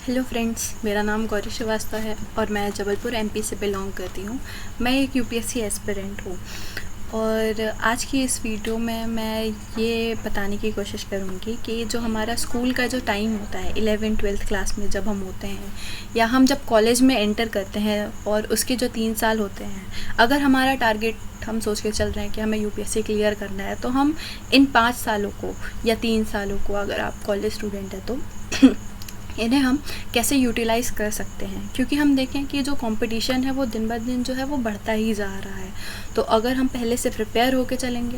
Hello friends, मेरा नाम गौरी श्रीवास्तव है और मैं जबलपुर एमपी से बिलोंग करती हूँ। मैं एक यूपीएससी एस्पिरेंट हूँ और आज की इस वीडियो में मैं ये बताने की कोशिश करूँगी कि जो हमारा स्कूल का जो टाइम होता है 11th-12th क्लास में जब हम होते हैं या हम जब कॉलेज में एंटर करते हैं और उसके जो 3 साल होते हैं, अगर हमारा टारगेट हम सोच के चल रहे हैं कि हमें यूपीएससी क्लियर करना है, तो हम इन 5 सालों को या 3 सालों को, अगर आप कॉलेज स्टूडेंट हैं तो इन्हें हम कैसे यूटिलाइज़ कर सकते हैं। क्योंकि हम देखें कि जो कंपटीशन है वो दिन ब दिन जो है वो बढ़ता ही जा रहा है। तो अगर हम पहले से प्रिपेयर होकर चलेंगे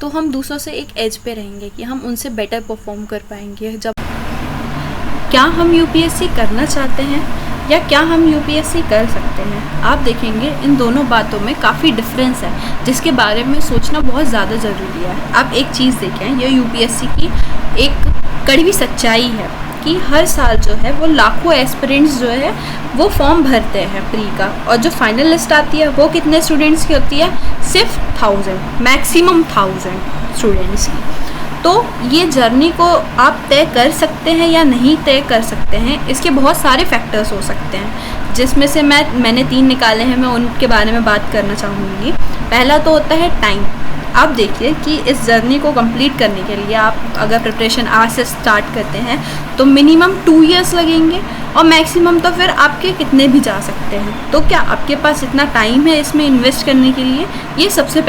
तो हम दूसरों से एक एज पे रहेंगे कि हम उनसे बेटर परफॉर्म कर पाएंगे। जब क्या हम यूपीएससी करना चाहते हैं या क्या हम यूपीएससी कर सकते हैं, आप देखेंगे इन दोनों बातों में काफ़ी डिफरेंस है, जिसके बारे में सोचना बहुत ज़्यादा ज़रूरी है। आप एक चीज़ देखें, यह यूपीएससी की एक कड़वी सच्चाई है कि हर साल जो है वो लाखों एस्पिरेंट्स जो है वो फॉर्म भरते हैं प्री का, और जो फाइनल लिस्ट आती है वो कितने स्टूडेंट्स की होती है? सिर्फ 1000, मैक्सिमम 1000 स्टूडेंट्स की। तो ये जर्नी को आप तय कर सकते हैं या नहीं तय कर सकते हैं, इसके बहुत सारे फैक्टर्स हो सकते हैं, जिसमें से मैंने 3 निकाले हैं। मैं उनके बारे में बात करना चाहूँगी। पहला तो होता है टाइम। आप देखिए कि इस जर्नी को कंप्लीट करने के लिए आप अगर प्रिपरेशन आज से स्टार्ट करते हैं तो मिनिमम 2 इयर्स लगेंगे, और मैक्सिमम तो फिर आपके कितने भी जा सकते हैं। तो क्या आपके पास इतना टाइम है इसमें इन्वेस्ट करने के लिए? ये सबसे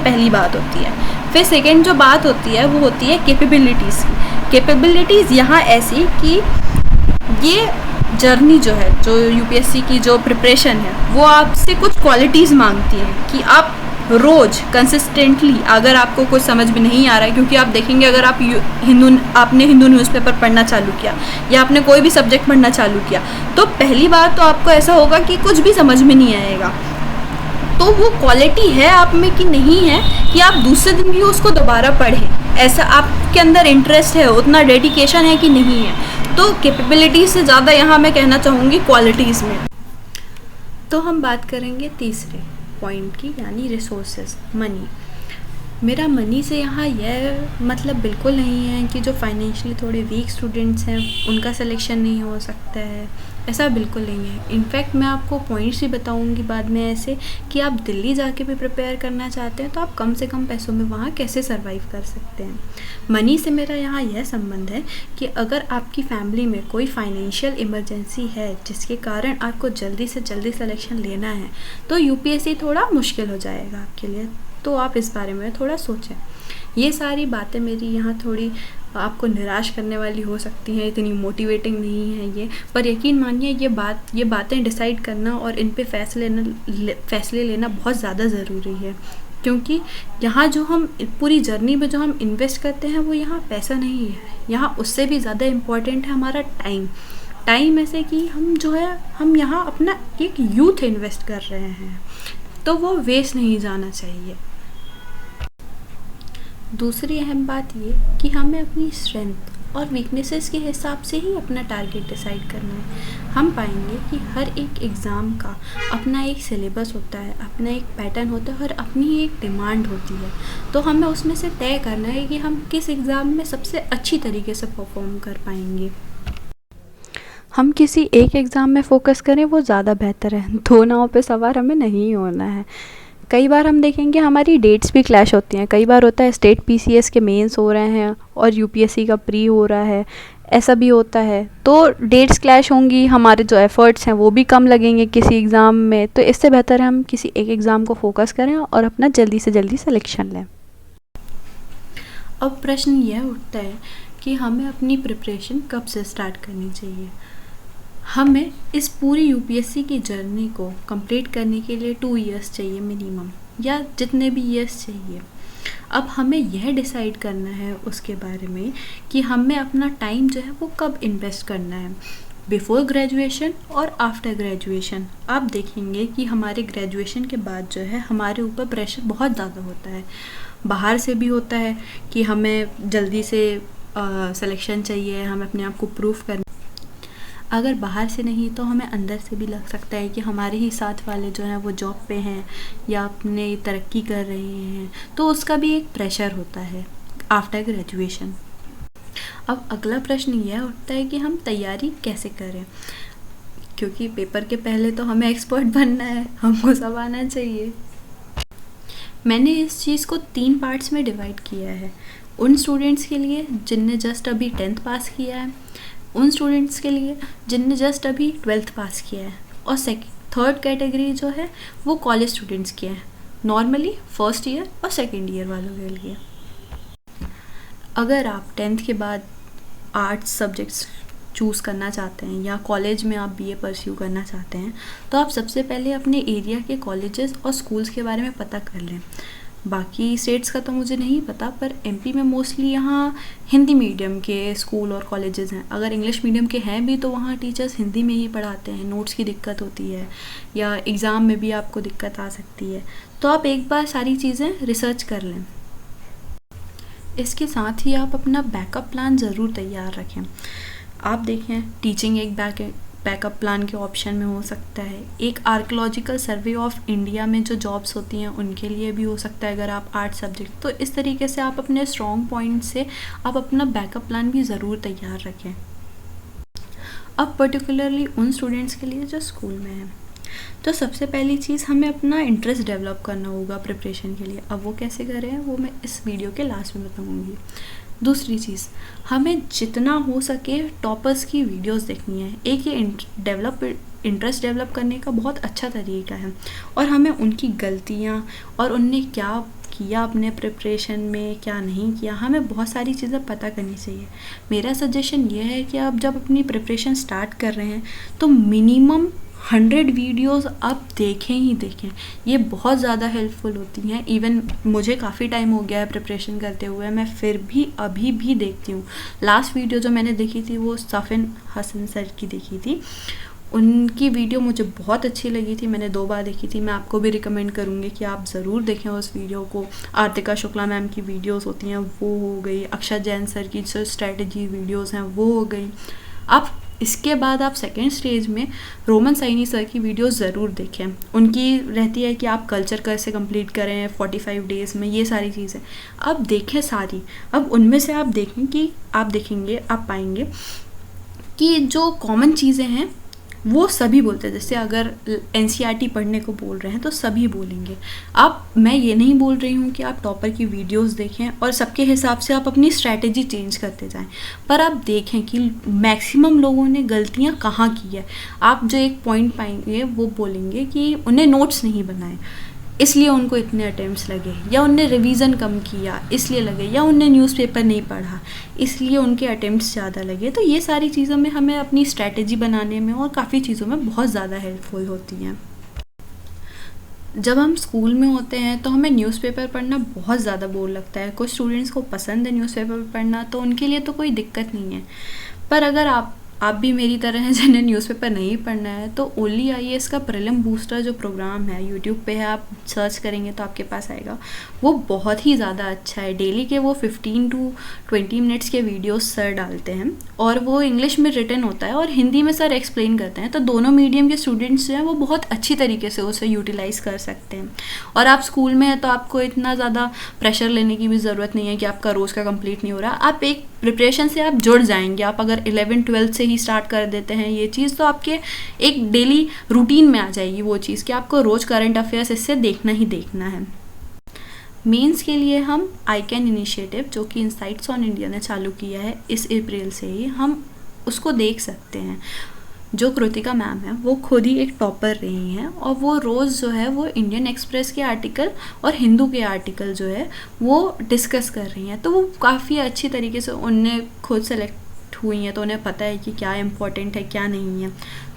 पहली बात होती है। फिर सेकेंड जो बात होती है वो होती है कैपेबिलिटीज़ की। कैपेबिलिटीज़ यहाँ ऐसी कि ये जर्नी जो है, जो यूपीएससी की जो प्रिपरेशन है, वो आपसे कुछ क्वालिटीज़ मांगती है कि आप रोज़ कंसिस्टेंटली, अगर आपको कुछ समझ में नहीं आ रहा है, क्योंकि आप देखेंगे अगर आप आपने हिंदू न्यूज़पेपर पढ़ना चालू किया या आपने कोई भी सब्जेक्ट पढ़ना चालू किया, तो पहली बार तो आपको ऐसा होगा कि कुछ भी समझ में नहीं आएगा। तो वो क्वालिटी है आप में कि नहीं है कि आप दूसरे दिन भी उसको दोबारा पढ़ें, ऐसा आपके अंदर इंटरेस्ट है, उतना डेडिकेशन है कि नहीं है। तो कैपेबिलिटी से ज़्यादा यहाँ मैं कहना चाहूँगी क्वालिटीज़ में। तो हम बात करेंगे तीसरे पॉइंट की, यानी रिसोर्सेज, मनी। मेरा मनी से यहाँ यह मतलब बिल्कुल नहीं है कि जो फाइनेंशियली थोड़े वीक स्टूडेंट्स हैं उनका सिलेक्शन नहीं हो सकता है, ऐसा बिल्कुल नहीं है। इनफैक्ट मैं आपको पॉइंट्स ही बताऊँगी बाद में ऐसे कि आप दिल्ली जाके भी प्रिपेयर करना चाहते हैं तो आप कम से कम पैसों में वहाँ कैसे सर्वाइव कर सकते हैं। मनी से मेरा यहाँ यह संबंध है कि अगर आपकी फैमिली में कोई फाइनेंशियल इमरजेंसी है जिसके कारण आपको जल्दी से जल्दी सिलेक्शन लेना है, तो यूपीएससी थोड़ा मुश्किल हो जाएगा आपके लिए। तो आप इस बारे में थोड़ा सोचें। ये सारी बातें मेरी यहाँ थोड़ी आपको निराश करने वाली हो सकती हैं, इतनी मोटिवेटिंग नहीं है ये, पर यकीन मानिए ये बातें डिसाइड करना और इन पे फैसले लेना बहुत ज़्यादा ज़रूरी है। क्योंकि यहाँ जो हम पूरी जर्नी में जो हम इन्वेस्ट करते हैं वो यहाँ पैसा नहीं है, यहाँ उससे भी ज़्यादा इम्पॉर्टेंट है हमारा टाइम ऐसे कि हम यहाँ अपना एक यूथ इन्वेस्ट कर रहे हैं, तो वो वेस्ट नहीं जाना चाहिए। दूसरी अहम बात ये कि हमें अपनी स्ट्रेंथ और वीकनेसेस के हिसाब से ही अपना टारगेट डिसाइड करना है। हम पाएंगे कि हर एक एग्ज़ाम का अपना एक सिलेबस होता है, अपना एक पैटर्न होता है और अपनी एक डिमांड होती है। तो हमें उसमें से तय करना है कि हम किस एग्ज़ाम में सबसे अच्छी तरीके से परफॉर्म कर पाएंगे। हम किसी एक एग्ज़ाम में फ़ोकस करें वो ज़्यादा बेहतर है। 2 नाव पे सवार हमें नहीं होना है। कई बार हम देखेंगे हमारी डेट्स भी क्लैश होती हैं। कई बार होता है स्टेट पीसीएस के मेंस हो रहे हैं और यूपीएससी का प्री हो रहा है, ऐसा भी होता है। तो डेट्स क्लैश होंगी, हमारे जो एफ़र्ट्स हैं वो भी कम लगेंगे किसी एग्ज़ाम में। तो इससे बेहतर है हम किसी एक एग्ज़ाम को फ़ोकस करें और अपना जल्दी से जल्दी सिलेक्शन लें। अब प्रश्न यह उठता है कि हमें अपनी प्रिपरेशन कब से स्टार्ट करनी चाहिए। हमें इस पूरी यूपीएससी की जर्नी को कंप्लीट करने के लिए 2 इयर्स चाहिए मिनिमम, या जितने भी इयर्स चाहिए। अब हमें यह डिसाइड करना है उसके बारे में कि हमें अपना टाइम जो है वो कब इन्वेस्ट करना है, बिफोर ग्रेजुएशन और आफ्टर ग्रेजुएशन। आप देखेंगे कि हमारे ग्रेजुएशन के बाद जो है हमारे ऊपर प्रेशर बहुत ज़्यादा होता है। बाहर से भी होता है कि हमें जल्दी से सिलेक्शन चाहिए, हमें अपने आप को प्रूफ करना। अगर बाहर से नहीं तो हमें अंदर से भी लग सकता है कि हमारे ही साथ वाले जो हैं वो जॉब पे हैं या अपने तरक्की कर रहे हैं, तो उसका भी एक प्रेशर होता है आफ्टर ग्रेजुएशन। अब अगला प्रश्न यह उठता है कि हम तैयारी कैसे करें, क्योंकि पेपर के पहले तो हमें एक्सपर्ट बनना है, हमको सब आना चाहिए। मैंने इस चीज़ को 3 पार्ट्स में डिवाइड किया है। उन स्टूडेंट्स के लिए जिनने जस्ट अभी 10th पास किया है, उन स्टूडेंट्स के लिए जिनने जस्ट अभी 12th पास किया है, और थर्ड कैटेगरी जो है वो कॉलेज स्टूडेंट्स की है, नॉर्मली फर्स्ट ईयर और सेकेंड ईयर वालों के लिए। अगर आप 10th के बाद आर्ट्स सब्जेक्ट्स चूज़ करना चाहते हैं या कॉलेज में आप बीए परस्यू करना चाहते हैं, तो आप सबसे पहले अपने एरिया के कॉलेजेस और स्कूल्स के बारे में पता कर लें। बाकी स्टेट्स का तो मुझे नहीं पता, पर एमपी में मोस्टली यहाँ हिंदी मीडियम के स्कूल और कॉलेजेस हैं। अगर इंग्लिश मीडियम के हैं भी तो वहाँ टीचर्स हिंदी में ही पढ़ाते हैं, नोट्स की दिक्कत होती है या एग्ज़ाम में भी आपको दिक्कत आ सकती है। तो आप एक बार सारी चीज़ें रिसर्च कर लें। इसके साथ ही आप अपना बैकअप प्लान ज़रूर तैयार रखें। आप देखें, टीचिंग एक बैकअप प्लान के ऑप्शन में हो सकता है, एक आर्कियोलॉजिकल सर्वे ऑफ इंडिया में जो जॉब्स होती हैं उनके लिए भी हो सकता है अगर आप आर्ट सब्जेक्ट। तो इस तरीके से आप अपने स्ट्रॉन्ग पॉइंट से आप अपना बैकअप प्लान भी ज़रूर तैयार रखें। अब पर्टिकुलरली उन स्टूडेंट्स के लिए जो स्कूल में हैं, तो सबसे पहली चीज़ हमें अपना इंटरेस्ट डेवलप करना होगा प्रिपरेशन के लिए। अब वो कैसे करें वो मैं इस वीडियो के लास्ट में बताऊँगी। दूसरी चीज़, हमें जितना हो सके टॉपर्स की वीडियोस देखनी है। एक ये इंटरेस्ट डेवलप करने का बहुत अच्छा तरीका है, और हमें उनकी गलतियाँ और उनने क्या किया अपने प्रिपरेशन में, क्या नहीं किया, हमें बहुत सारी चीज़ें पता करनी चाहिए। मेरा सजेशन ये है कि आप जब अपनी प्रिपरेशन स्टार्ट कर रहे हैं तो मिनिमम 100 वीडियोस आप देखें ही देखें। ये बहुत ज़्यादा हेल्पफुल होती हैं। इवन मुझे काफ़ी टाइम हो गया है प्रिपरेशन करते हुए, मैं फिर भी अभी भी देखती हूँ। लास्ट वीडियो जो मैंने देखी थी वो सफ़िन हसन सर की देखी थी, उनकी वीडियो मुझे बहुत अच्छी लगी थी, मैंने 2 बार देखी थी। मैं आपको भी रिकमेंड करूँगी कि आप ज़रूर देखें उस वीडियो को। आर्तिका शुक्ला मैम की वीडियोस होती हैं वो हो गई, अक्षय जैन सर की जो स्ट्रेटजी वीडियोस हैं वो हो गई। आप इसके बाद आप सेकेंड स्टेज में रोमन साइनी सर की वीडियोस ज़रूर देखें। उनकी रहती है कि आप कल्चर कैसे कंप्लीट करें 45 डेज़ में, ये सारी चीज़ें आप देखें सारी। अब उनमें से आप देखेंगे आप पाएंगे कि जो कॉमन चीज़ें हैं वो सभी बोलते हैं। जैसे अगर एनसीईआरटी पढ़ने को बोल रहे हैं तो सभी बोलेंगे। मैं ये नहीं बोल रही हूँ कि आप टॉपर की वीडियोस देखें और सबके हिसाब से आप अपनी स्ट्रैटेजी चेंज करते जाएं, पर आप देखें कि मैक्सिमम लोगों ने गलतियाँ कहाँ की है। आप जो एक पॉइंट पाएंगे वो बोलेंगे कि उन्हें नोट्स नहीं बनाए इसलिए उनको इतने अटेम्प्ट्स लगे, या उनने रिवीजन कम किया इसलिए लगे, या उनने न्यूज़पेपर नहीं पढ़ा इसलिए उनके अटेम्प्ट्स ज़्यादा लगे। तो ये सारी चीज़ों में हमें अपनी स्ट्रैटेजी बनाने में और काफ़ी चीज़ों में बहुत ज़्यादा हेल्पफुल होती हैं। जब हम स्कूल में होते हैं तो हमें न्यूज़पेपर पढ़ना बहुत ज़्यादा बोर लगता है। कुछ स्टूडेंट्स को पसंद है न्यूज़पेपर पढ़ना, तो उनके लिए तो कोई दिक्कत नहीं है। पर अगर आप भी मेरी तरह हैं जिन्हें न्यूज़पेपर नहीं पढ़ना है, तो ओनली आईएएस का प्रीलिम बूस्टर जो प्रोग्राम है यूट्यूब पे है, आप सर्च करेंगे तो आपके पास आएगा। वो बहुत ही ज़्यादा अच्छा है। डेली के वो 15 to 20 मिनट्स के वीडियोस सर डालते हैं, और वो इंग्लिश में रिटन होता है और हिंदी में सर एक्सप्लेन करते हैं। तो दोनों मीडियम के स्टूडेंट्स जो हैं वो बहुत अच्छी तरीके से उसे यूटिलाइज़ कर सकते हैं। और आप स्कूल में हैं तो आपको इतना ज़्यादा प्रेशर लेने की भी ज़रूरत नहीं है कि आपका रोज़ का कंप्लीट नहीं हो रहा। आप एक प्रिपरेशन से आप जुड़ जाएंगे। आप अगर 11-12 से ही स्टार्ट कर देते हैं ये चीज़, तो आपके एक डेली रूटीन में आ जाएगी वो चीज़ कि आपको रोज़ करंट अफेयर्स इससे देखना ही देखना है। मेंस के लिए हम आई कैन इनिशिएटिव जो कि इनसाइट्स ऑन इंडिया ने चालू किया है इस अप्रैल से ही, हम उसको देख सकते हैं। जो कृतिका मैम है वो खुद ही एक टॉपर रही हैं, और वो रोज़ जो है वो इंडियन एक्सप्रेस के आर्टिकल और हिंदू के आर्टिकल जो है वो डिस्कस कर रही हैं। तो वो काफ़ी अच्छी तरीके से उनने खुद सेलेक्ट हुई हैं, तो उन्हें पता है कि क्या इम्पोर्टेंट है क्या नहीं है।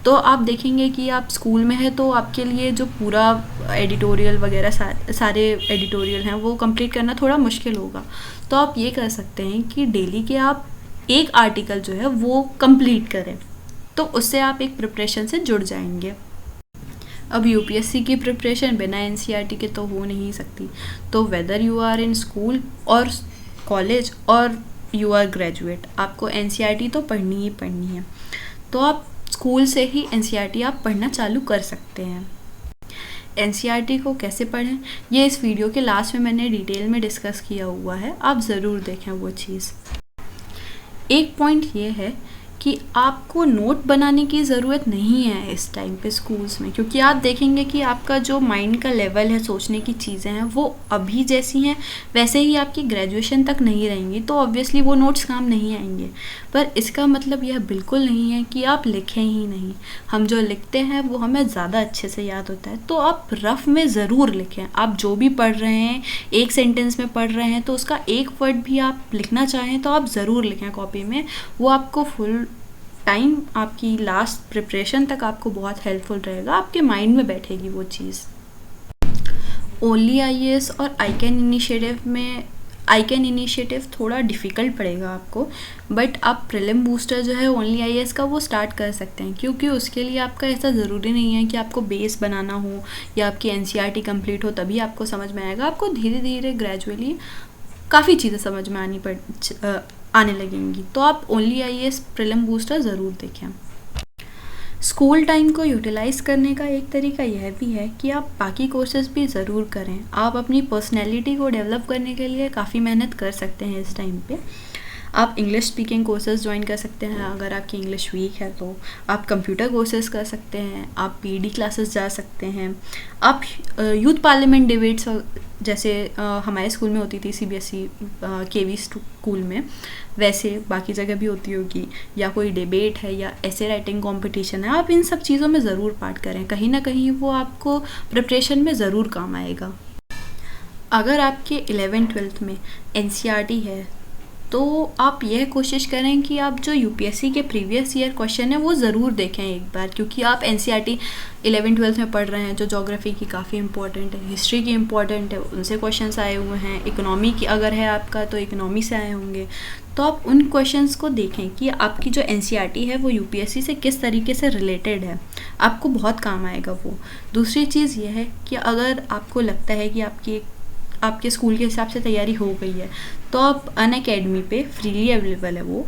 तो आप देखेंगे कि आप स्कूल में है तो आपके लिए जो पूरा एडिटोरियल वगैरह सारे एडिटोरियल हैं वो कंप्लीट करना थोड़ा मुश्किल होगा। तो आप ये कर सकते हैं कि डेली के आप एक आर्टिकल जो है वो कंप्लीट करें, तो उससे आप एक प्रिपरेशन से जुड़ जाएंगे। अब यूपीएससी की प्रिपरेशन बिना एनसीईआरटी के तो हो नहीं सकती। तो whether you are in school और कॉलेज और यू आर ग्रेजुएट, आपको एनसीईआरटी तो पढ़नी ही पढ़नी है। तो आप स्कूल से ही एनसीईआरटी आप पढ़ना चालू कर सकते हैं। एनसीईआरटी को कैसे पढ़ें ये इस वीडियो के लास्ट में मैंने डिटेल में डिस्कस किया हुआ है, आप ज़रूर देखें वो चीज़। एक पॉइंट ये है कि आपको नोट बनाने की ज़रूरत नहीं है इस टाइम पे स्कूल्स में, क्योंकि आप देखेंगे कि आपका जो माइंड का लेवल है, सोचने की चीज़ें हैं, वो अभी जैसी हैं वैसे ही आपकी ग्रेजुएशन तक नहीं रहेंगी, तो ऑब्वियसली वो नोट्स काम नहीं आएंगे। पर इसका मतलब यह बिल्कुल नहीं है कि आप लिखें ही नहीं। हम जो लिखते हैं वो हमें ज़्यादा अच्छे से याद होता है, तो आप रफ़ में ज़रूर लिखें। आप जो भी पढ़ रहे हैं, एक सेंटेंस में पढ़ रहे हैं, तो उसका एक वर्ड भी आप लिखना चाहें तो आप ज़रूर लिखें कॉपी में। वो आपको फुल टाइम, आपकी लास्ट प्रिपरेशन तक आपको बहुत हेल्पफुल रहेगा, आपके माइंड में बैठेगी वो चीज़। ओनली आईएएस और आई कैन इनिशिएटिव थोड़ा डिफ़िकल्ट पड़ेगा आपको, बट आप प्रीलिम बूस्टर जो है ओनली आईएएस का वो स्टार्ट कर सकते हैं, क्योंकि उसके लिए आपका ऐसा ज़रूरी नहीं है कि आपको बेस बनाना हो या आपकी एनसीईआरटी कंप्लीट हो तभी आपको समझ में आएगा। आपको धीरे धीरे ग्रेजुअली काफ़ी चीज़ें समझ में आने लगेंगी। तो आप ओनली आईएएस प्रीलिम बूस्टर ज़रूर देखें। स्कूल टाइम को यूटिलाइज़ करने का एक तरीका यह भी है कि आप बाकी कोर्सेज भी ज़रूर करें। आप अपनी पर्सनैलिटी को डेवलप करने के लिए काफ़ी मेहनत कर सकते हैं इस टाइम पे। आप इंग्लिश स्पीकिंग कोर्सेज ज्वाइन कर सकते हैं, अगर आपकी इंग्लिश वीक है तो आप कंप्यूटर कोर्सेज कर सकते हैं, आप पीडी क्लासेस जा सकते हैं, आप यूथ पार्लियामेंट डिबेट्स जैसे हमारे स्कूल में होती थी सीबीएसई केवी स्कूल में, वैसे बाकी जगह भी होती होगी, या कोई डिबेट है या ऐसे राइटिंग कंपटीशन है, आप इन सब चीज़ों में ज़रूर पार्ट करें। कहीं ना कहीं वो आपको प्रिपरेशन में ज़रूर काम आएगा। अगर आपके 11th-12th में एनसीईआरटी है तो आप यह कोशिश करें कि आप जो यूपीएससी के प्रीवियस ईयर क्वेश्चन है वो ज़रूर देखें एक बार, क्योंकि आप एनसीईआरटी 11th-12th में पढ़ रहे हैं, जो ज्योग्राफी की काफ़ी इंपॉर्टेंट है, हिस्ट्री की इंपॉर्टेंट है, उनसे क्वेश्चंस आए हुए हैं। इकोनॉमी की अगर है आपका तो इकोनॉमी से आए होंगे, तो आप उन क्वेश्चंस को देखें कि आपकी जो एनसीईआरटी है वो यूपीएससी से किस तरीके से रिलेटेड है, आपको बहुत काम आएगा वो। दूसरी चीज़ ये है कि अगर आपको लगता है कि आपके स्कूल के हिसाब से तैयारी हो गई है, तो आप अनअकैडमी पे फ्रीली अवेलेबल है वो,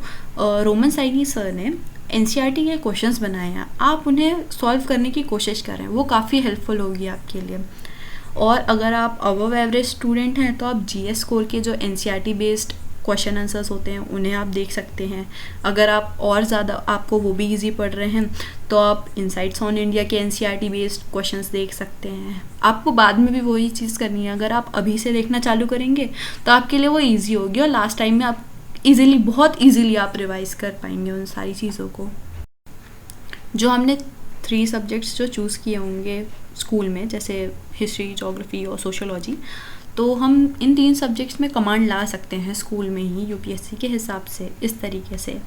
रोमन साइनी सर ने एनसीईआरटी के क्वेश्चंस बनाए हैं, आप उन्हें सॉल्व करने की कोशिश करें, वो काफ़ी हेल्पफुल होगी आपके लिए। और अगर आप अबव एवरेज स्टूडेंट हैं तो आप जीएस स्कोर के जो एनसीईआरटी बेस्ड क्वेश्चन आंसर्स होते हैं उन्हें आप देख सकते हैं। अगर आप और ज़्यादा आपको वो भी इजी पढ़ रहे हैं तो आप इनसाइट्स ऑन इंडिया के एनसीईआरटी बेस्ड क्वेश्चंस देख सकते हैं। आपको बाद में भी वही चीज़ करनी है, अगर आप अभी से देखना चालू करेंगे तो आपके लिए वो ईजी होगी और लास्ट टाइम में आप बहुत ईजीली आप रिवाइज कर पाएंगे उन सारी चीज़ों को। जो हमने 3 सब्जेक्ट्स जो चूज़ किए होंगे स्कूल में, जैसे हिस्ट्री, ज्योग्राफी और सोशोलॉजी, तो हम इन 3 सब्जेक्ट्स में कमांड ला सकते हैं स्कूल में ही यूपीएससी के हिसाब से इस तरीके से।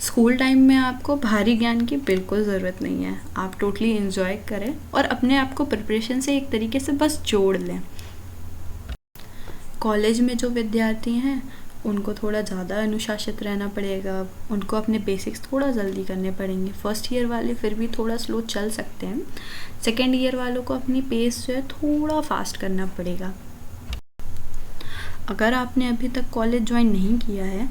स्कूल टाइम में आपको भारी ज्ञान की बिल्कुल ज़रूरत नहीं है, आप टोटली एंजॉय करें और अपने आप को प्रिपरेशन से एक तरीके से बस जोड़ लें। कॉलेज में जो विद्यार्थी हैं उनको थोड़ा ज़्यादा अनुशासित रहना पड़ेगा, उनको अपने बेसिक्स थोड़ा जल्दी करने पड़ेंगे। फर्स्ट ईयर वाले फिर भी थोड़ा स्लो चल सकते हैं, सेकेंड ईयर वालों को अपनी पेस जो है थोड़ा फास्ट करना पड़ेगा। अगर आपने अभी तक कॉलेज ज्वाइन नहीं किया है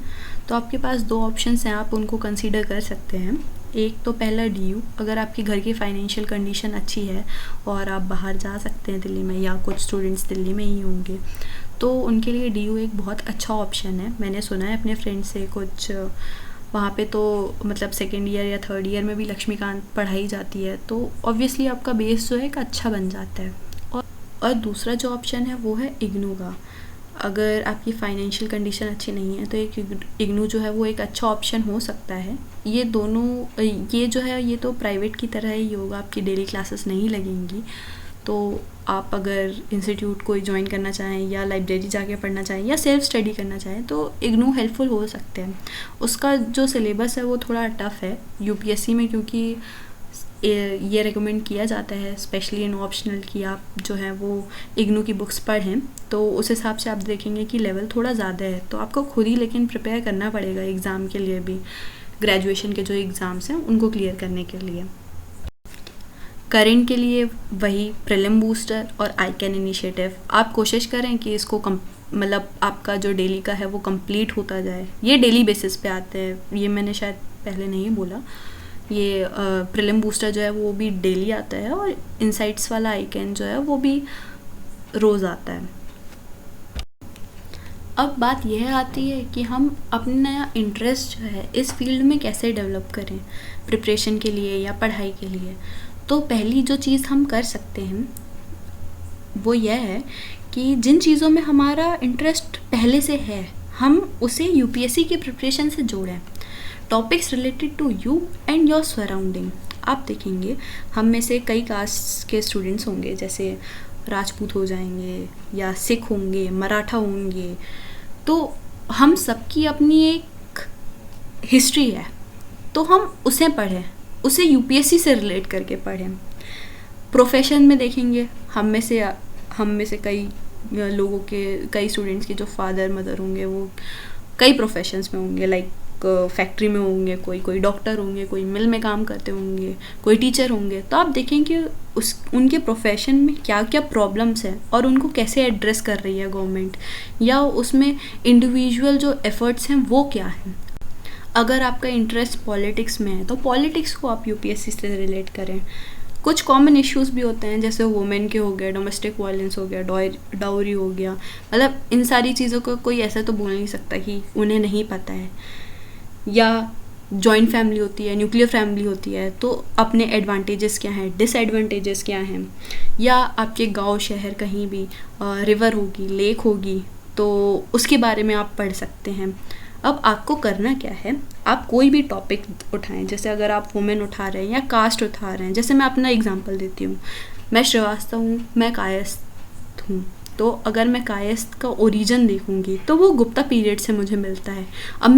तो आपके पास 2 ऑप्शंस हैं, आप उनको कंसीडर कर सकते हैं। एक तो पहला डीयू, अगर आपकी घर की फाइनेंशियल कंडीशन अच्छी है और आप बाहर जा सकते हैं दिल्ली में, या कुछ स्टूडेंट्स दिल्ली में ही होंगे, तो उनके लिए डीयू एक बहुत अच्छा ऑप्शन है। मैंने सुना है अपने फ्रेंड से कुछ, वहाँ पे तो मतलब सेकेंड ईयर या थर्ड ईयर में भी लक्ष्मीकांत पढ़ाई जाती है, तो ऑब्वियसली आपका बेस जो है एक अच्छा बन जाता है। और दूसरा जो ऑप्शन है वो है इग्नू का। अगर आपकी फाइनेंशियल कंडीशन अच्छी नहीं है तो एक इग्नू जो है वो एक अच्छा ऑप्शन हो सकता है। ये दोनों, ये जो है ये तो प्राइवेट की तरह ही होगा, आपकी डेली क्लासेस नहीं लगेंगी। तो आप अगर इंस्टीट्यूट कोई ज्वाइन करना चाहें या लाइब्रेरी जाके पढ़ना चाहें या सेल्फ स्टडी करना चाहें तो इग्नू हेल्पफुल हो सकते हैं। उसका जो सिलेबस है वो थोड़ा टफ़ है यूपीएससी में, क्योंकि ये रिकमेंड किया जाता है स्पेशली इन ऑप्शनल कि आप जो है वो इग्नू की बुक्स पढ़ें, तो उस हिसाब से आप देखेंगे कि लेवल थोड़ा ज़्यादा है, तो आपको खुद ही लेकिन प्रिपेयर करना पड़ेगा एग्ज़ाम के लिए भी, ग्रेजुएशन के जो एग्ज़ाम्स हैं उनको क्लियर करने के लिए। करेंट के लिए वही प्रीलिम बूस्टर और आई कैन इनिशिएटिव, आप कोशिश करें कि इसको मतलब आपका जो डेली का है वो कंप्लीट होता जाए। ये डेली बेसिस पे आते हैं, ये मैंने शायद पहले नहीं बोला, ये प्रीलिम बूस्टर जो है वो भी डेली आता है और इनसाइट्स वाला आई कैन जो है वो भी रोज़ आता है। अब बात यह आती है कि हम अपना इंटरेस्ट जो है इस फील्ड में कैसे डेवलप करें, प्रिपरेशन के लिए या पढ़ाई के लिए। तो पहली जो चीज़ हम कर सकते हैं वो यह है कि जिन चीज़ों में हमारा इंटरेस्ट पहले से है हम उसे यूपीएससी की प्रिपरेशन से जोड़ें। Topics related to you and your surrounding. आप देखेंगे हम में से कई कास्ट के स्टूडेंट्स होंगे, जैसे राजपूत हो जाएंगे या सिख होंगे, मराठा होंगे, तो हम सबकी अपनी एक हिस्ट्री है, तो हम उसे पढ़ें, उसे यूपीएससी से रिलेट करके पढ़ें। प्रोफेशन में देखेंगे हम में से कई लोगों के, कई स्टूडेंट्स के जो फादर मदर होंगे वो कई प्रोफेशंस में होंगे, लाइक फैक्ट्री में होंगे, कोई डॉक्टर होंगे, कोई मिल में काम करते होंगे, कोई टीचर होंगे। तो आप देखें कि उनके प्रोफेशन में क्या क्या प्रॉब्लम्स हैं और उनको कैसे एड्रेस कर रही है गवर्नमेंट, या उसमें इंडिविजुअल जो एफर्ट्स हैं वो क्या हैं। अगर आपका इंटरेस्ट पॉलिटिक्स में है तो पॉलिटिक्स को आप यूपीएससी से रिलेट करें। कुछ कॉमन इश्यूज भी होते हैं, जैसे वुमेन के हो गए, डोमेस्टिक वायलेंस हो गया, डाउरी हो गया, मतलब इन सारी चीज़ों को कोई ऐसा तो बोल नहीं सकता कि उन्हें नहीं पता है। या जॉइंट फैमिली होती है, न्यूक्लियर फैमिली होती है, तो अपने एडवांटेजेस क्या हैं, डिसएडवांटेजेस क्या हैं। या आपके गांव शहर कहीं भी रिवर होगी, लेक होगी, तो उसके बारे में आप पढ़ सकते हैं। अब आपको करना क्या है, आप कोई भी टॉपिक उठाएं, जैसे अगर आप वुमेन उठा रहे हैं या कास्ट उठा रहे हैं। जैसे मैं अपना एग्जांपल देती हूँ, मैं श्रीवास्तव हूँ, मैं कायस्थ हूँ, तो अगर मैं कायस्थ का ओरिजिन देखूँगी तो वो गुप्ता पीरियड से मुझे मिलता है। अब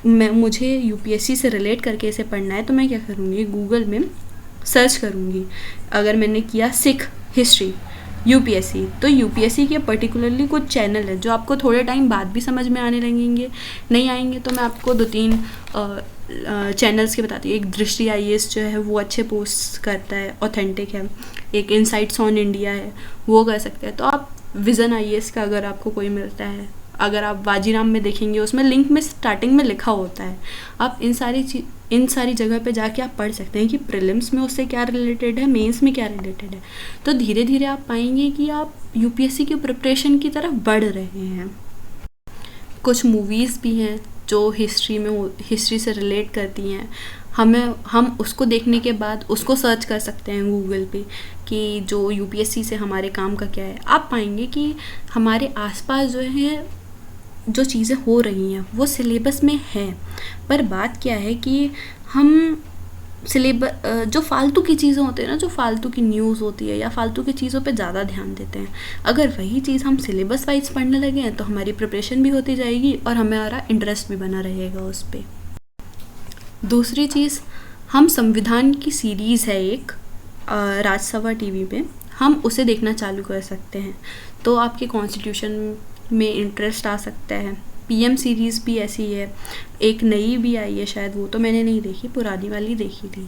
मैं मुझे यूपीएससी से रिलेट करके इसे पढ़ना है तो मैं क्या करूँगी, गूगल में सर्च करूँगी। अगर मैंने किया सिख हिस्ट्री यूपीएससी, तो यूपीएससी के पर्टिकुलरली कुछ चैनल है जो आपको थोड़े टाइम बाद भी समझ में आने लगेंगे, नहीं आएंगे तो मैं आपको 2-3 चैनल्स के बताती हूँ। एक दृष्टि आईएएस जो है वो अच्छे पोस्ट करता है, ऑथेंटिक है। एक इनसाइट्स ऑन इंडिया है, वो कर सकते हैं। तो आप विज़न आईएएस का अगर आपको कोई मिलता है, अगर आप वाजीराम में देखेंगे उसमें लिंक में स्टार्टिंग में लिखा होता है। आप इन सारी जगह पे जाके आप पढ़ सकते हैं कि प्रीलिम्स में उससे क्या रिलेटेड है, मेंस में क्या रिलेटेड है। तो धीरे धीरे आप पाएंगे कि आप यूपीएससी की प्रिपरेशन की तरफ बढ़ रहे हैं। कुछ मूवीज़ भी हैं जो हिस्ट्री से रिलेट करती हैं। हम उसको देखने के बाद उसको सर्च कर सकते हैं गूगल पे कि जो यूपीएससी से हमारे काम का क्या है। आप पाएंगे कि हमारे आसपास जो है जो चीज़ें हो रही हैं वो सिलेबस में है, पर बात क्या है कि हम सिलेबस जो फालतू की चीज़ें होती हैं ना, जो फालतू की न्यूज़ होती है या फालतू की चीज़ों पे ज़्यादा ध्यान देते हैं। अगर वही चीज़ हम सिलेबस वाइज पढ़ने लगे हैं तो हमारी प्रिपरेशन भी होती जाएगी और हमारा इंटरेस्ट भी बना रहेगा उस पर। दूसरी चीज़, हम संविधान की सीरीज़ है एक राजसभा टीवी पे, हम उसे देखना चालू कर सकते हैं तो आपके कॉन्स्टिट्यूशन में इंटरेस्ट आ सकता है। पीएम सीरीज़ भी ऐसी है, एक नई भी आई है शायद, वो तो मैंने नहीं देखी, पुरानी वाली देखी थी।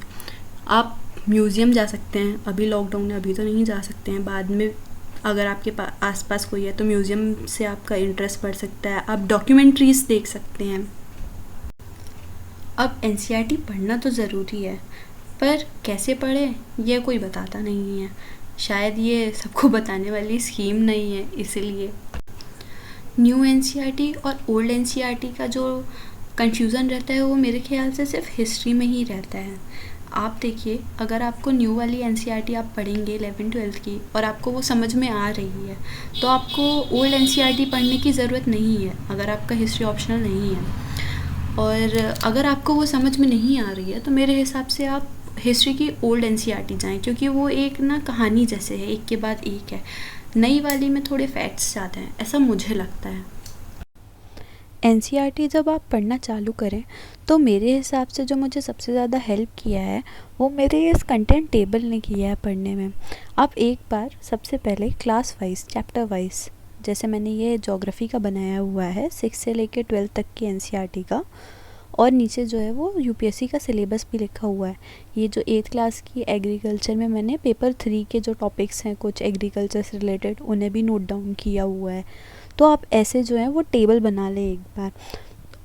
आप म्यूज़ियम जा सकते हैं, अभी लॉकडाउन है, अभी तो नहीं जा सकते हैं, बाद में अगर आपके आसपास कोई है तो म्यूज़ियम से आपका इंटरेस्ट बढ़ सकता है। आप डॉक्यूमेंट्रीज़ देख सकते हैं। अब एनसीईआरटी पढ़ना तो ज़रूरी है, पर कैसे पढ़ें यह कोई बताता नहीं है। शायद ये सबको बताने वाली स्कीम नहीं है, इसीलिए न्यू एनसीईआरटी और ओल्ड एनसीईआरटी का जो कन्फ्यूज़न रहता है वो मेरे ख्याल से सिर्फ हिस्ट्री में ही रहता है। आप देखिए, अगर आपको न्यू वाली एनसीईआरटी आप पढ़ेंगे 11th-12th की और आपको वो समझ में आ रही है तो आपको ओल्ड एनसीईआरटी पढ़ने की ज़रूरत नहीं है, अगर आपका हिस्ट्री ऑप्शनल नहीं है। और अगर आपको वो समझ में नहीं आ रही है तो मेरे हिसाब से आप हिस्ट्री की ओल्ड एनसीईआरटी जाएं, क्योंकि वो एक ना कहानी जैसे है, एक के बाद एक है। नई वाली में थोड़े फैक्ट्स ज़्यादा हैं, ऐसा मुझे लगता है। एनसीईआरटी जब आप पढ़ना चालू करें तो मेरे हिसाब से जो मुझे सबसे ज़्यादा हेल्प किया है वो मेरे इस कंटेंट टेबल ने किया है पढ़ने में। आप एक बार सबसे पहले क्लास वाइज, चैप्टर वाइज, जैसे मैंने ये ज्योग्राफी का बनाया हुआ है 6 से लेकर 12 तक की एनसीईआरटी का, और नीचे जो है वो यूपीएससी का सिलेबस भी लिखा हुआ है। ये जो 8th क्लास की एग्रीकल्चर में मैंने पेपर 3 के जो टॉपिक्स हैं कुछ एग्रीकल्चर से रिलेटेड उन्हें भी नोट डाउन किया हुआ है। तो आप ऐसे जो है वो टेबल बना लें एक बार,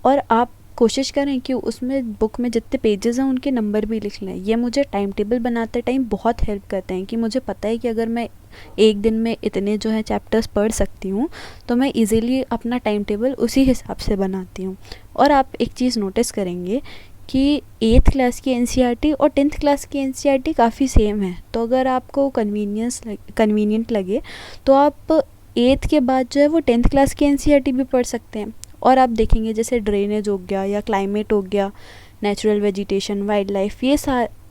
और आप कोशिश करें कि उसमें बुक में जितने पेजेस हैं उनके नंबर भी लिख लें। ये मुझे टाइम टेबल बनाते टाइम बहुत हेल्प करते हैं कि मुझे पता है कि अगर मैं एक दिन में इतने जो है चैप्टर्स पढ़ सकती हूँ तो मैं इजीली अपना टाइम टेबल उसी हिसाब से बनाती हूँ। और आप एक चीज़ नोटिस करेंगे कि 8th क्लास की एनसीईआरटी और 10th क्लास की एनसीईआरटी काफ़ी सेम है। तो अगर आपको कन्वीनियंट लगे तो आप 8th के बाद जो है वो 10th क्लास की एनसीईआरटी भी पढ़ सकते हैं। और आप देखेंगे जैसे ड्रेनेज हो गया या क्लाइमेट हो गया, natural vegetation, wild life,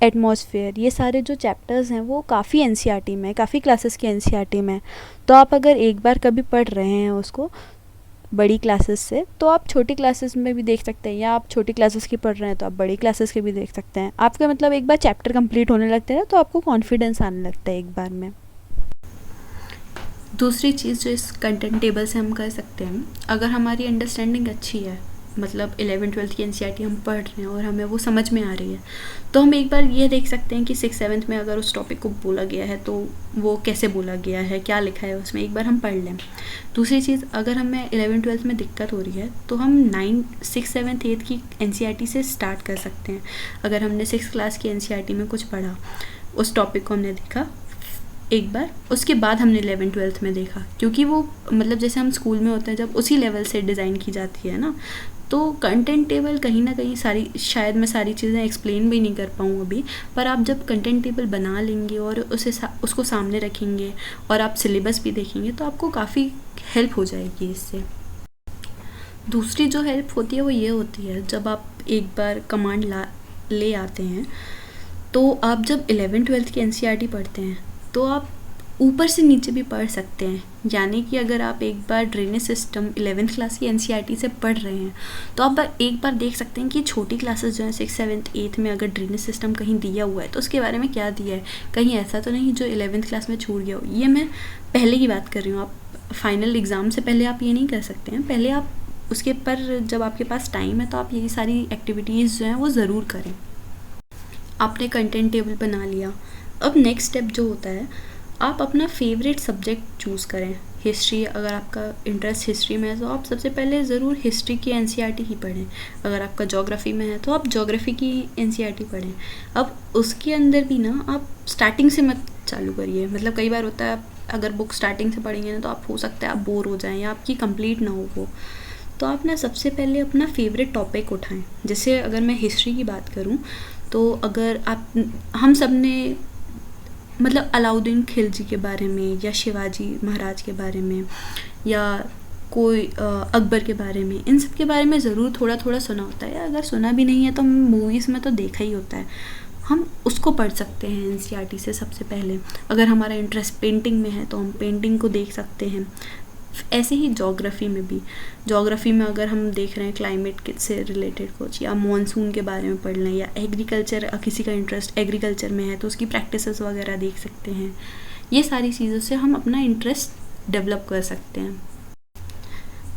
atmosphere, ये सारे जो चैप्टर्स हैं वो काफ़ी एनसीईआरटी में, काफ़ी क्लासेस की एनसीईआरटी में। तो आप अगर एक बार कभी पढ़ रहे हैं उसको बड़ी क्लासेस से तो आप छोटी क्लासेस में भी देख सकते हैं, या आप छोटी क्लासेस की पढ़ रहे हैं तो आप बड़ी क्लासेस के भी देख सकते हैं। आपका मतलब एक बार चैप्टर कंप्लीट होने लगते हैं तो आपको कॉन्फिडेंस आने लगता है एक बार में। दूसरी चीज़ जो इस कंटेंट टेबल से हम कर सकते हैं, अगर हमारी अंडरस्टैंडिंग अच्छी है, मतलब 11th-12th की एनसीईआरटी हम पढ़ रहे हैं और हमें वो समझ में आ रही है, तो हम एक बार ये देख सकते हैं कि 6th-7th में अगर उस टॉपिक को बोला गया है तो वो कैसे बोला गया है, क्या लिखा है उसमें, एक बार हम पढ़ लें। दूसरी चीज़, अगर हमें 11th-12th में दिक्कत हो रही है तो हम 6th, 7th, 8th की एनसीईआरटी से स्टार्ट कर सकते हैं। अगर हमने 6th क्लास की एनसीईआरटी में कुछ पढ़ा, उस टॉपिक को हमने देखा एक बार, उसके बाद हमने 11th-12th में देखा, क्योंकि वो मतलब जैसे हम स्कूल में होते हैं जब उसी लेवल से डिज़ाइन की जाती है ना, तो कंटेंट टेबल कहीं ना कहीं शायद मैं सारी चीज़ें एक्सप्लेन भी नहीं कर पाऊँ अभी, पर आप जब कंटेंट टेबल बना लेंगे और उसको सामने रखेंगे और आप सिलेबस भी देखेंगे तो आपको काफ़ी हेल्प हो जाएगी इससे। दूसरी जो हेल्प होती है वो ये होती है, जब आप एक बार कमांड ले आते हैं तो आप जब 11th-12th की एनसीईआरटी पढ़ते हैं तो आप ऊपर से नीचे भी पढ़ सकते हैं। यानी कि अगर आप एक बार ड्रेनेज सिस्टम 11th क्लास की एनसीईआरटी से पढ़ रहे हैं तो आप एक बार देख सकते हैं कि छोटी क्लासेस जो हैं 6th, 7th, 8th में अगर ड्रेनेज सिस्टम कहीं दिया हुआ है तो उसके बारे में क्या दिया है, कहीं ऐसा तो नहीं जो 11th क्लास में छूट गया हो। ये मैं पहले की बात कर रही हूँ, आप फाइनल एग्ज़ाम से पहले आप ये नहीं कर सकते हैं, पहले आप उसके पर जब आपके पास टाइम है तो आप यही सारी एक्टिविटीज़ जो हैं वो ज़रूर करें। आपने कंटेंट टेबल बना लिया, अब नेक्स्ट स्टेप जो होता है, आप अपना फेवरेट सब्जेक्ट चूज़ करें। हिस्ट्री, अगर आपका इंटरेस्ट हिस्ट्री में है तो आप सबसे पहले ज़रूर हिस्ट्री की एनसीईआरटी ही पढ़ें। अगर आपका ज्योग्राफी में है तो आप ज्योग्राफी की एनसीईआरटी पढ़ें। अब उसके अंदर भी ना आप स्टार्टिंग से मत चालू करिए, मतलब कई बार होता है अगर बुक स्टार्टिंग से पढ़ेंगे ना तो आप हो सकता है आप बोर हो जाएं या आपकी कंप्लीट ना हो वो। तो आप ना सबसे पहले अपना फेवरेट टॉपिक उठाएं। जैसे अगर मैं हिस्ट्री की बात करूं तो अगर हम सब ने मतलब अलाउद्दीन खिलजी के बारे में या शिवाजी महाराज के बारे में या कोई अकबर के बारे में, इन सब के बारे में ज़रूर थोड़ा थोड़ा सुना होता है, अगर सुना भी नहीं है तो मूवीज़ में तो देखा ही होता है। हम उसको पढ़ सकते हैं एनसीईआरटी से सबसे पहले। अगर हमारा इंटरेस्ट पेंटिंग में है तो हम पेंटिंग को देख सकते हैं। ऐसे ही ज्योग्राफी में अगर हम देख रहे हैं क्लाइमेट से रिलेटेड कुछ या मॉनसून के बारे में पढ़ लें, या एग्रीकल्चर, किसी का इंटरेस्ट एग्रीकल्चर में है तो उसकी प्रैक्टिसेस वगैरह देख सकते हैं। ये सारी चीज़ों से हम अपना इंटरेस्ट डेवलप कर सकते हैं।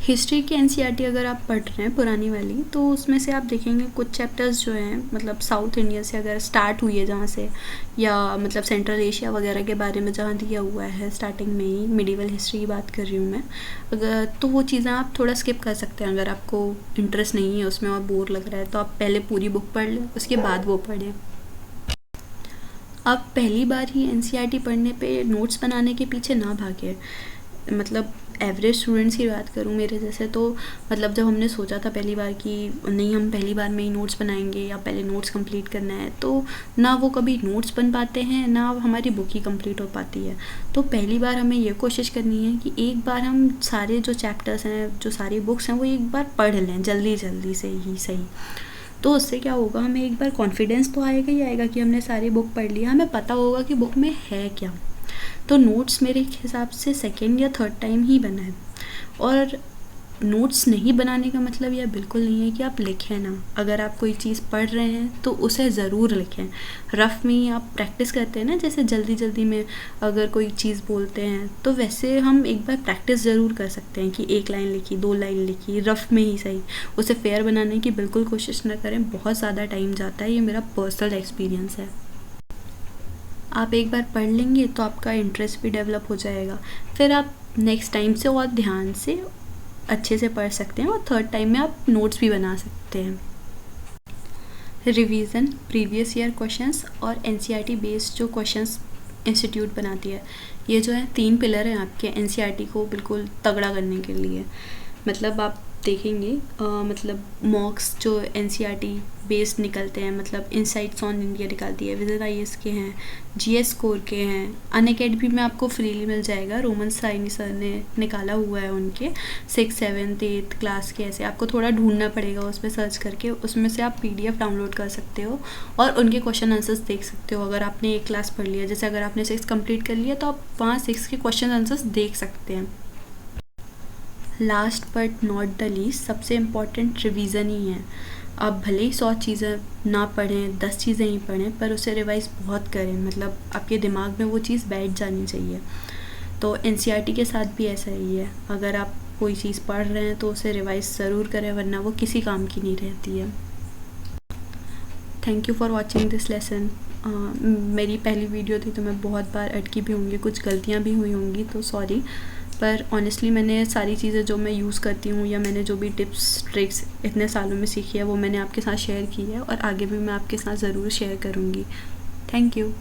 हिस्ट्री की एनसीईआरटी अगर आप पढ़ रहे हैं पुरानी वाली, तो उसमें से आप देखेंगे कुछ चैप्टर्स जो हैं मतलब साउथ इंडिया से अगर स्टार्ट हुई है जहाँ से, या मतलब सेंट्रल एशिया वगैरह के बारे में जहाँ दिया हुआ है स्टार्टिंग में ही, मिडिवल हिस्ट्री की बात कर रही हूँ मैं, अगर तो वो चीज़ें आप थोड़ा स्किप कर सकते हैं। अगर आपको इंटरेस्ट नहीं है उसमें और बोर लग रहा है तो आप पहले पूरी बुक पढ़ लें, उसके बाद वो पढ़ें। आप पहली बार ही एनसीईआरटी पढ़ने पे नोट्स बनाने के पीछे ना भागें। मतलब एवरेज स्टूडेंट्स की बात करूँ मेरे जैसे, तो मतलब जब हमने सोचा था पहली बार कि नहीं हम पहली बार में ही नोट्स बनाएंगे या पहले नोट्स कंप्लीट करना है, तो ना वो कभी नोट्स बन पाते हैं ना हमारी बुक ही कंप्लीट हो पाती है। तो पहली बार हमें ये कोशिश करनी है कि एक बार हम सारे जो चैप्टर्स हैं, जो सारी बुक्स हैं, वो एक बार पढ़ लें जल्दी जल्दी से ही सही। तो उससे क्या होगा, हमें एक बार कॉन्फिडेंस तो आएगा ही आएगा कि हमने सारी बुक पढ़ ली, हमें पता होगा कि बुक में है क्या। तो नोट्स मेरे हिसाब से सेकेंड या थर्ड टाइम ही बना है। और नोट्स नहीं बनाने का मतलब यह बिल्कुल नहीं है कि आप लिखें ना। अगर आप कोई चीज़ पढ़ रहे हैं तो उसे ज़रूर लिखें। रफ़ में ही आप प्रैक्टिस करते हैं ना, जैसे जल्दी जल्दी में अगर कोई चीज़ बोलते हैं तो वैसे हम एक बार प्रैक्टिस ज़रूर कर सकते हैं कि 1 लाइन लिखी, 2 लाइन लिखी, रफ़ में ही सही। उसे फेयर बनाने की बिल्कुल कोशिश ना करें, बहुत ज़्यादा टाइम जाता है, ये मेरा पर्सनल एक्सपीरियंस है। आप एक बार पढ़ लेंगे तो आपका इंटरेस्ट भी डेवलप हो जाएगा, फिर आप नेक्स्ट टाइम से और ध्यान से अच्छे से पढ़ सकते हैं और थर्ड टाइम में आप नोट्स भी बना सकते हैं। रिवीजन, प्रीवियस ईयर क्वेश्चंस और एनसीईआरटी बेस्ड जो क्वेश्चंस इंस्टीट्यूट बनाती है, ये जो है 3 पिलर हैं आपके एनसीईआरटी को बिल्कुल तगड़ा करने के लिए। मतलब आप देखेंगे मतलब मॉक्स जो एनसीईआरटी बेस्ड निकलते हैं, मतलब इनसाइट्स ऑन इंडिया निकालती है, विजन आईएएस के हैं, जीएस स्कोर के हैं, अनअकैडमी में आपको फ्रीली मिल जाएगा। रोमन साइनी सर ने निकाला हुआ है उनके 6th 7th 8th क्लास के। ऐसे आपको थोड़ा ढूंढना पड़ेगा उस पर सर्च करके, उसमें से आप पीडीएफ डाउनलोड कर सकते हो और उनके क्वेश्चन आंसर्स देख सकते हो। अगर आपने एक क्लास पढ़ लिया, जैसे अगर आपने 6 कंप्लीट कर लिया तो आप वहाँ 6 के क्वेश्चन आंसर्स देख सकते हैं। Last but not the least, सबसे इम्पॉर्टेंट रिवीजन ही है। आप भले ही 100 चीज़ें ना पढ़ें, 10 चीज़ें ही पढ़ें, पर उसे रिवाइज़ बहुत करें। मतलब आपके दिमाग में वो चीज़ बैठ जानी चाहिए। तो एनसीईआरटी के साथ भी ऐसा ही है, अगर आप कोई चीज़ पढ़ रहे हैं तो उसे रिवाइज़ ज़रूर करें, वरना वो किसी काम की नहीं रहती है। Thank you for watching this lesson. मेरी पहली वीडियो थी तो मैं बहुत बार अटकी भी होंगी, कुछ गलतियाँ भी हुई होंगी, तो सॉरी। पर ऑनेस्टली मैंने सारी चीज़ें जो मैं यूज़ करती हूँ या मैंने जो भी टिप्स ट्रिक्स इतने सालों में सीखी है वो मैंने आपके साथ शेयर की है और आगे भी मैं आपके साथ ज़रूर शेयर करूँगी। Thank you.